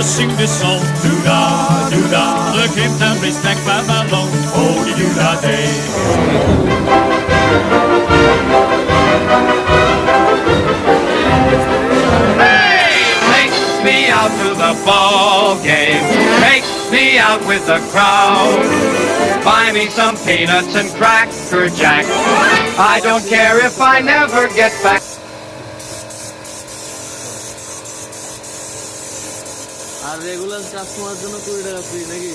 sing this song. Doo-da, doo-da, the Cape Town racetrack right along. Oh-dee-doo-da day. Me out to the ball game, take me out with the crowd. Buy me some peanuts and Cracker Jack. I don't care if I never get back. আর regular customer জন্য 20 টাকা free নাকি?